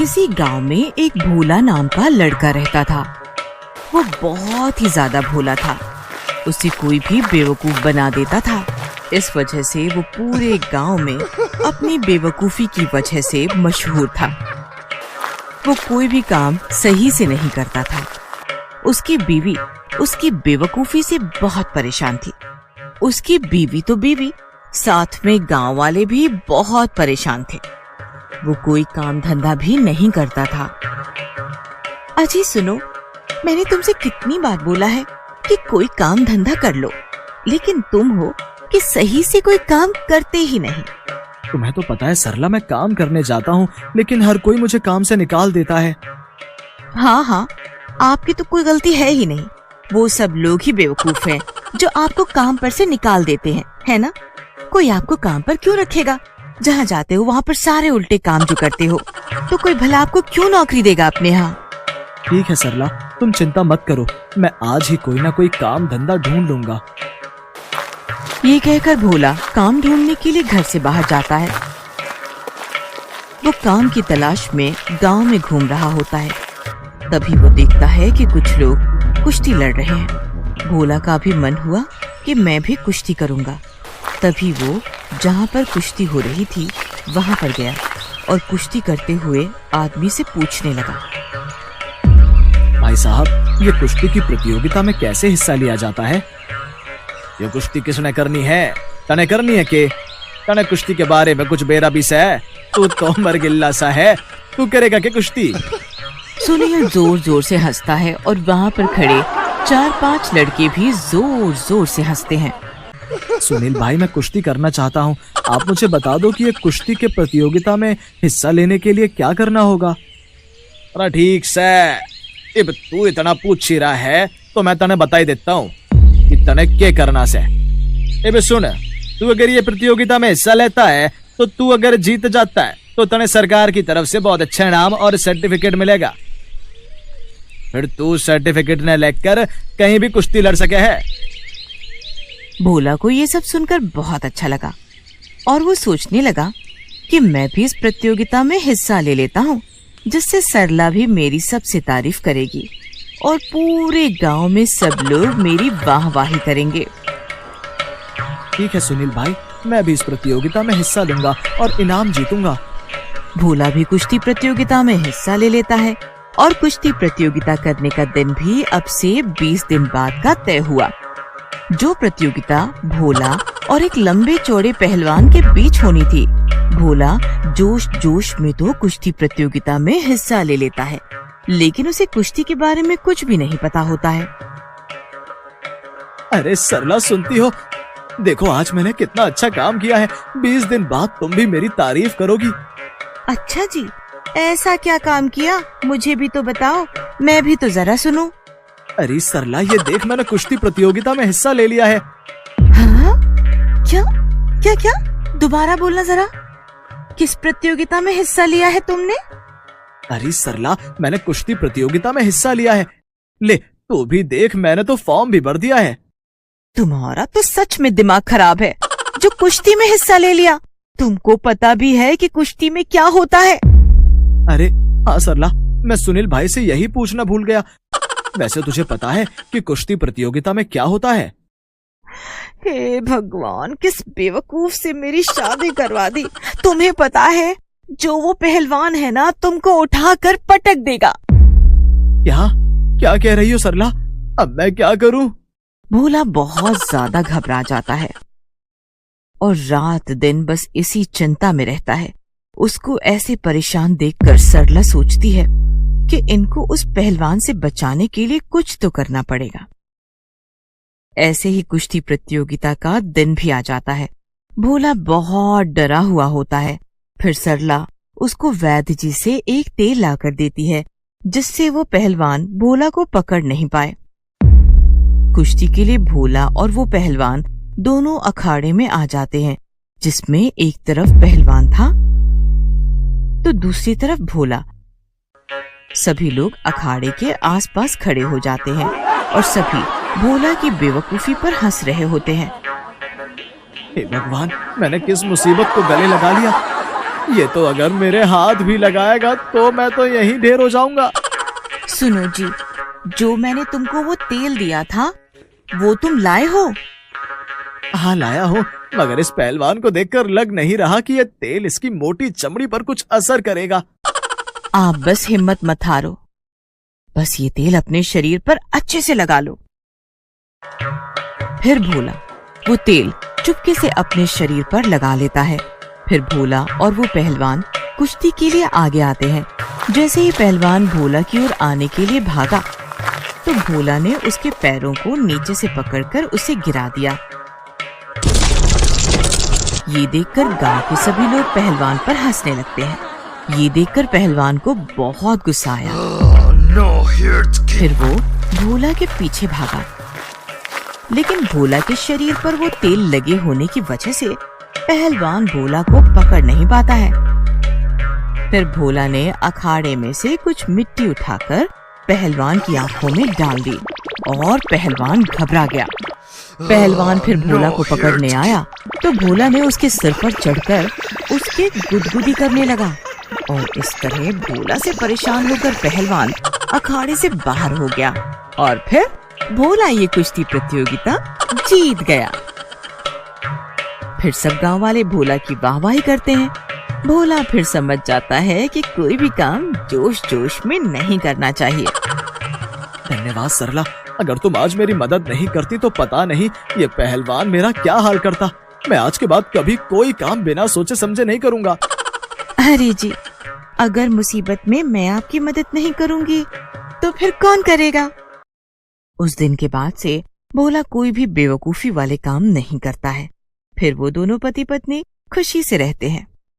किसी गांव में एक भोला नाम का लड़का रहता था। वो बहुत ही ज्यादा भोला था। उसे कोई भी बेवकूफ बना देता था। इस वजह से वो पूरे गांव में अपनी बेवकूफी की वजह से मशहूर था। वो कोई भी काम सही से नहीं करता था। उसकी बीवी उसकी बेवकूफी से बहुत परेशान थी। उसकी बीवी तो बीवी, साथ में गांव वाले भी बहुत परेशान थे। वो कोई काम धंधा भी नहीं करता था। अजी सुनो, मैंने तुमसे कितनी बार बोला है कि कोई काम धंधा कर लो, लेकिन तुम हो कि सही से कोई काम करते ही नहीं। तुम्हें तो पता है सरला, मैं काम करने जाता हूँ लेकिन हर कोई मुझे काम से निकाल देता है। हाँ, आपकी तो कोई गलती है ही नहीं। वो सब लोग ही बेवकूफ हैं जो आपको काम पर से निकाल देते हैं, है ना? कोई आपको काम पर क्यों रखेगा? जहाँ जाते हो वहाँ पर सारे उल्टे काम जो करते हो, तो कोई भला आपको क्यों नौकरी देगा अपने यहाँ? ठीक है सरला, तुम चिंता मत करो, मैं आज ही कोई ना कोई काम धंधा ढूंढ लूंगा। ये कहकर भोला काम ढूंढने के लिए घर से बाहर जाता है। वो काम की तलाश में गांव में घूम रहा होता है। तभी वो देखता है कि कुछ लोग कुश्ती लड़ रहे हैं। भोला का भी मन हुआ कि मैं भी कुश्ती करूंगा। तभी वो जहाँ पर कुश्ती हो रही थी वहाँ पर गया और कुश्ती करते हुए आदमी से पूछने लगा, भाई साहब, ये कुश्ती की प्रतियोगिता में कैसे हिस्सा लिया जाता है? ये कुश्ती किसने करनी है? तने करनी है के? तने कुश्ती के बारे में कुछ बेरा भी है? तू तो मरगिल्ला सा है, तू करेगा के कुश्ती? सुनील जोर जोर से हंसता है और वहाँ पर खड़े 4-5 लड़के भी जोर जोर से हंसते हैं। सुनील भाई, मैं कुश्ती करना चाहता हूँ, आप मुझे बता दो कि ये कुश्ती के प्रतियोगिता में हिस्सा लेने के लिए क्या करना होगा? अरे ठीक से, अब तू इतना पूछ ही रहा है तो मैं तने बता ही देता हूँ कि तने क्या करना से। अब सुन, तू अगर ये प्रतियोगिता में हिस्सा लेता है तो तू अगर जीत जाता है तो तने सरकार की तरफ से बहुत अच्छा इनाम और सर्टिफिकेट मिलेगा। फिर तू सर्टिफिकेट न लेकर कहीं भी कुश्ती लड़ सके है। भोला को ये सब सुनकर बहुत अच्छा लगा और वो सोचने लगा कि मैं भी इस प्रतियोगिता में हिस्सा ले लेता हूँ, जिससे सरला भी मेरी सबसे तारीफ करेगी और पूरे गांव में सब लोग मेरी वाहवाही करेंगे। ठीक है सुनील भाई, मैं भी इस प्रतियोगिता में हिस्सा लूंगा और इनाम जीतूंगा। भोला भी कुश्ती प्रतियोगिता में हिस्सा ले लेता है और कुश्ती प्रतियोगिता करने का दिन भी अब से 20 दिन बाद का तय हुआ। जो प्रतियोगिता भोला और एक लंबे चौड़े पहलवान के बीच होनी थी। भोला जोश जोश में तो कुश्ती प्रतियोगिता में हिस्सा ले लेता है, लेकिन उसे कुश्ती के बारे में कुछ भी नहीं पता होता है। अरे सरला, सुनती हो? देखो आज मैंने कितना अच्छा काम किया है। 20 दिन बाद तुम भी मेरी तारीफ करोगी। अच्छा जी, ऐसा क्या काम किया? मुझे भी तो बताओ, मैं भी तो जरा सुनूं। अरे सरला, ये देख, मैंने कुश्ती प्रतियोगिता में हिस्सा ले लिया है। हाँ? क्या क्या क्या? दोबारा बोलना जरा। किस प्रतियोगिता में हिस्सा लिया है तुमने? अरे सरला, मैंने कुश्ती प्रतियोगिता में हिस्सा लिया है। ले, तू भी देख, मैंने तो फॉर्म भी भर दिया है। तुम्हारा तो सच में दिमाग खराब है, जो कुश्ती में हिस्सा ले लिया। तुमको पता भी है कि कुश्ती में क्या होता है? अरे हाँ सरला, मैं सुनील भाई से यही पूछना भूल गया। वैसे तुझे पता है कि कुश्ती प्रतियोगिता में क्या होता है? हे भगवान, किस बेवकूफ से मेरी शादी करवा दी। तुम्हें पता है, जो वो पहलवान है ना, तुमको उठाकर पटक देगा। क्या क्या कह रही हो सरला? अब मैं क्या करूं? भोला बहुत ज्यादा घबरा जाता है और रात दिन बस इसी चिंता में रहता है। उसको ऐसे परेशान देखकर सरला सोचती है कि इनको उस पहलवान से बचाने के लिए कुछ तो करना पड़ेगा। ऐसे ही कुश्ती प्रतियोगिता का दिन भी आ जाता है। भोला बहुत डरा हुआ होता है। फिर सरला उसको वैद्य जी से एक तेल लाकर देती है, जिससे वो पहलवान भोला को पकड़ नहीं पाए। कुश्ती के लिए भोला और वो पहलवान दोनों अखाड़े में आ जाते हैं, जिसमें एक तरफ पहलवान था तो दूसरी तरफ भोला। सभी लोग अखाड़े के आसपास खड़े हो जाते हैं और सभी भोला की बेवकूफी पर हंस रहे होते हैं। हे भगवान, मैंने किस मुसीबत को गले लगा लिया। ये तो अगर मेरे हाथ भी लगाएगा तो मैं तो यहीं ढेर हो जाऊंगा। सुनो जी, जो मैंने तुमको वो तेल दिया था वो तुम लाए हो? हाँ लाया हूँ, मगर इस पहलवान को देखकर लग नहीं रहा कि ये तेल इसकी मोटी चमड़ी पर कुछ असर करेगा। आप बस हिम्मत मत हारो, बस ये तेल अपने शरीर पर अच्छे से लगा लो। फिर भोला वो तेल चुपके से अपने शरीर पर लगा लेता है। फिर भोला और वो पहलवान कुश्ती के लिए आगे आते हैं। जैसे ही पहलवान भोला की ओर आने के लिए भागा तो भोला ने उसके पैरों को नीचे से पकड़कर उसे गिरा दिया। ये देखकर गांव के सभी लोग पहलवान पर हंसने लगते हैं। ये देखकर पहलवान को बहुत गुस्सा आया। फिर वो भोला के पीछे भागा, लेकिन भोला के शरीर पर वो तेल लगे होने की वजह से पहलवान भोला को पकड़ नहीं पाता है। फिर भोला ने अखाड़े में से कुछ मिट्टी उठाकर पहलवान की आंखों में डाल दी और पहलवान घबरा गया। पहलवान फिर भोला को पकड़ने आया तो भोला ने उसके सिर पर चढ़कर उसके गुदगुदी करने लगा और इस तरह भोला से परेशान होकर पहलवान अखाड़े से बाहर हो गया और फिर भोला ये कुश्ती प्रतियोगिता जीत गया। फिर सब गांव वाले भोला की वाहवाही करते हैं। भोला फिर समझ जाता है कि कोई भी काम जोश जोश में नहीं करना चाहिए। धन्यवाद सरला, अगर तुम आज मेरी मदद नहीं करती तो पता नहीं ये पहलवान मेरा क्या हाल करता। मैं आज के बाद कभी कोई काम बिना सोचे समझे नहीं करूंगा। अरे जी, अगर मुसीबत में मैं आपकी मदद नहीं करूंगी तो फिर कौन करेगा? उस दिन के बाद से भोला कोई भी बेवकूफी वाले काम नहीं करता है। फिर वो दोनों पति पत्नी खुशी से रहते हैं।